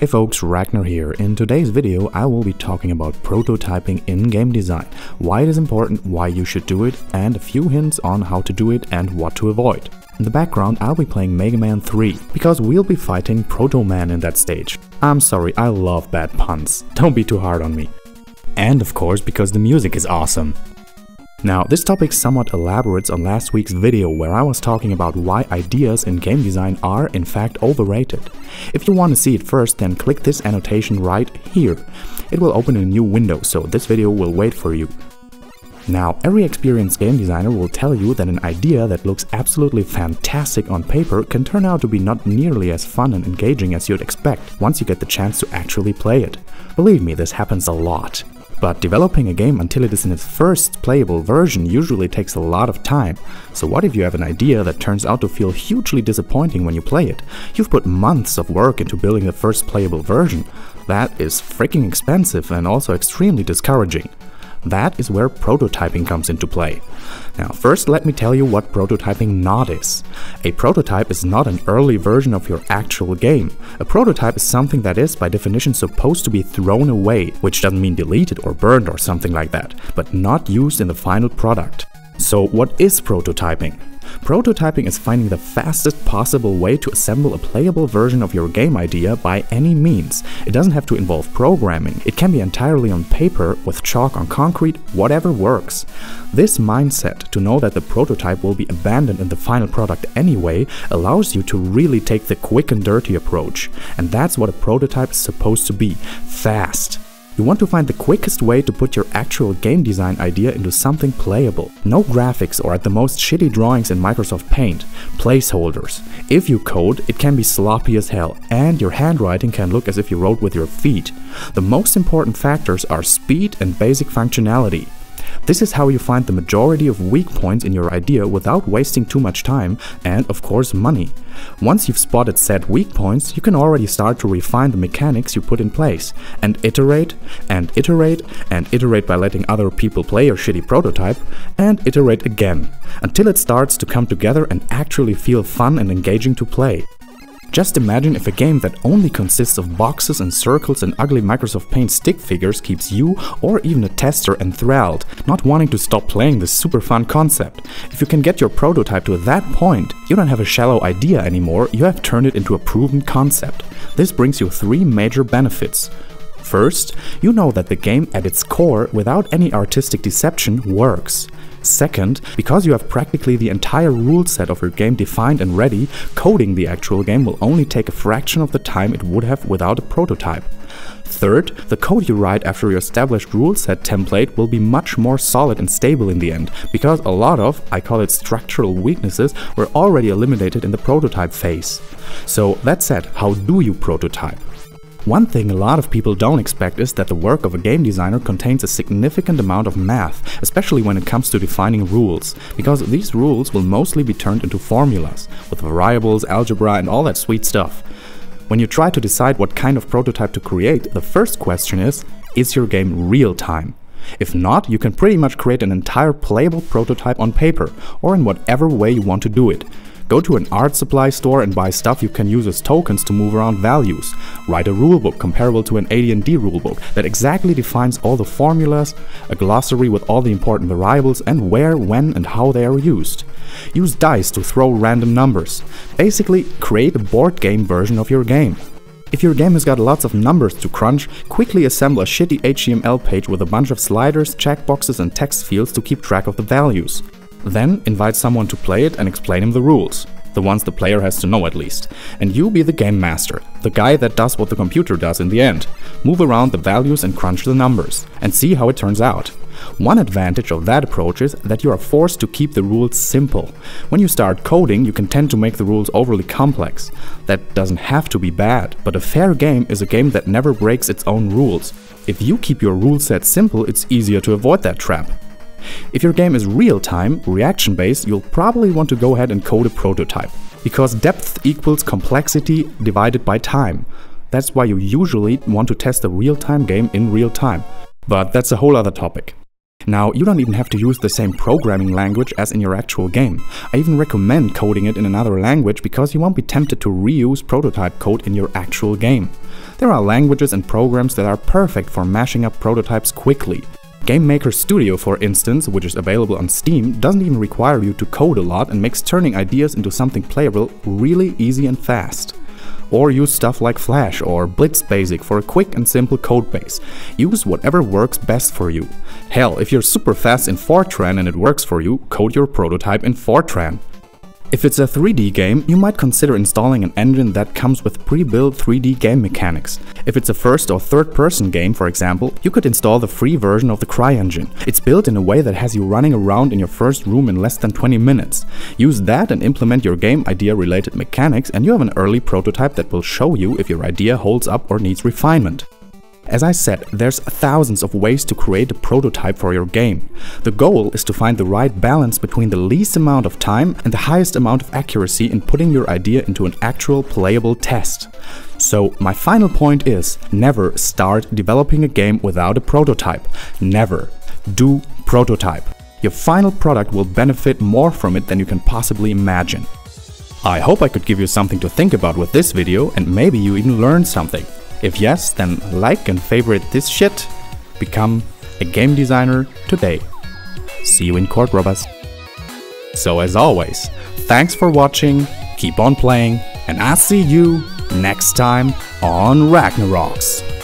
Hey folks, Ragnar here. In today's video I will be talking about prototyping in game design, why it is important, why you should do it, and a few hints on how to do it and what to avoid. In the background I'll be playing Mega Man 3, because we'll be fighting Proto Man in that stage. I'm sorry, I love bad puns, don't be too hard on me. And of course because the music is awesome. Now, this topic somewhat elaborates on last week's video where I was talking about why ideas in game design are in fact overrated. If you want to see it first, then click this annotation right here. It will open a new window, so this video will wait for you. Now, every experienced game designer will tell you that an idea that looks absolutely fantastic on paper can turn out to be not nearly as fun and engaging as you'd expect once you get the chance to actually play it. Believe me, this happens a lot. But developing a game until it is in its first playable version usually takes a lot of time. So what if you have an idea that turns out to feel hugely disappointing when you play it? You've put months of work into building the first playable version. That is freaking expensive and also extremely discouraging. That is where prototyping comes into play. Now, first let me tell you what prototyping not is. A prototype is not an early version of your actual game. A prototype is something that is, by definition, supposed to be thrown away, which doesn't mean deleted or burned or something like that, but not used in the final product. So what is prototyping? Prototyping is finding the fastest possible way to assemble a playable version of your game idea by any means. It doesn't have to involve programming. It can be entirely on paper, with chalk on concrete, whatever works. This mindset, to know that the prototype will be abandoned in the final product anyway, allows you to really take the quick and dirty approach. And that's what a prototype is supposed to be: fast. You want to find the quickest way to put your actual game design idea into something playable. No graphics or at the most shitty drawings in Microsoft Paint. Placeholders. If you code, it can be sloppy as hell, and your handwriting can look as if you wrote with your feet. The most important factors are speed and basic functionality. This is how you find the majority of weak points in your idea without wasting too much time and, of course, money. Once you've spotted said weak points, you can already start to refine the mechanics you put in place, and iterate, and iterate, and iterate by letting other people play your shitty prototype, and iterate again, until it starts to come together and actually feel fun and engaging to play. Just imagine if a game that only consists of boxes and circles and ugly Microsoft Paint stick figures keeps you, or even a tester, enthralled, not wanting to stop playing this super fun concept. If you can get your prototype to that point, you don't have a shallow idea anymore, you have turned it into a proven concept. This brings you three major benefits. First, you know that the game at its core, without any artistic deception, works. Second, because you have practically the entire rule set of your game defined and ready, coding the actual game will only take a fraction of the time it would have without a prototype. Third, the code you write after your established rule set template will be much more solid and stable in the end, because a lot of, I call it structural weaknesses, were already eliminated in the prototype phase. So that said, how do you prototype? One thing a lot of people don't expect is that the work of a game designer contains a significant amount of math, especially when it comes to defining rules, because these rules will mostly be turned into formulas, with variables, algebra, and all that sweet stuff. When you try to decide what kind of prototype to create, the first question is your game real-time? If not, you can pretty much create an entire playable prototype on paper, or in whatever way you want to do it. Go to an art supply store and buy stuff you can use as tokens to move around values. Write a rulebook comparable to an AD&D rulebook that exactly defines all the formulas, a glossary with all the important variables and where, when and how they are used. Use dice to throw random numbers. Basically, create a board game version of your game. If your game has got lots of numbers to crunch, quickly assemble a shitty HTML page with a bunch of sliders, checkboxes and text fields to keep track of the values. Then invite someone to play it and explain him the rules, the ones the player has to know at least. And you be the game master, the guy that does what the computer does in the end. Move around the values and crunch the numbers, and see how it turns out. One advantage of that approach is that you are forced to keep the rules simple. When you start coding, you can tend to make the rules overly complex. That doesn't have to be bad, but a fair game is a game that never breaks its own rules. If you keep your rule set simple, it's easier to avoid that trap. If your game is real-time, reaction-based, you'll probably want to go ahead and code a prototype, because depth equals complexity divided by time. That's why you usually want to test a real-time game in real time. But that's a whole other topic. Now, you don't even have to use the same programming language as in your actual game. I even recommend coding it in another language because you won't be tempted to reuse prototype code in your actual game. There are languages and programs that are perfect for mashing up prototypes quickly. Game Maker Studio, for instance, which is available on Steam, doesn't even require you to code a lot and makes turning ideas into something playable really easy and fast. Or use stuff like Flash or Blitz Basic for a quick and simple codebase. Use whatever works best for you. Hell, if you're super fast in Fortran and it works for you, code your prototype in Fortran. If it's a 3D game, you might consider installing an engine that comes with pre-built 3D game mechanics. If it's a first or third person game, for example, you could install the free version of the CryEngine. It's built in a way that has you running around in your first room in less than 20 minutes. Use that and implement your game idea related mechanics and you have an early prototype that will show you if your idea holds up or needs refinement. As I said, there's thousands of ways to create a prototype for your game. The goal is to find the right balance between the least amount of time and the highest amount of accuracy in putting your idea into an actual playable test. So my final point is, never start developing a game without a prototype. Never. Do prototype. Your final product will benefit more from it than you can possibly imagine. I hope I could give you something to think about with this video and maybe you even learned something. If yes, then like and favorite this shit. Become a game designer today. See you in court, robbers. So as always, thanks for watching, keep on playing, and I'll see you next time on RagnarRox.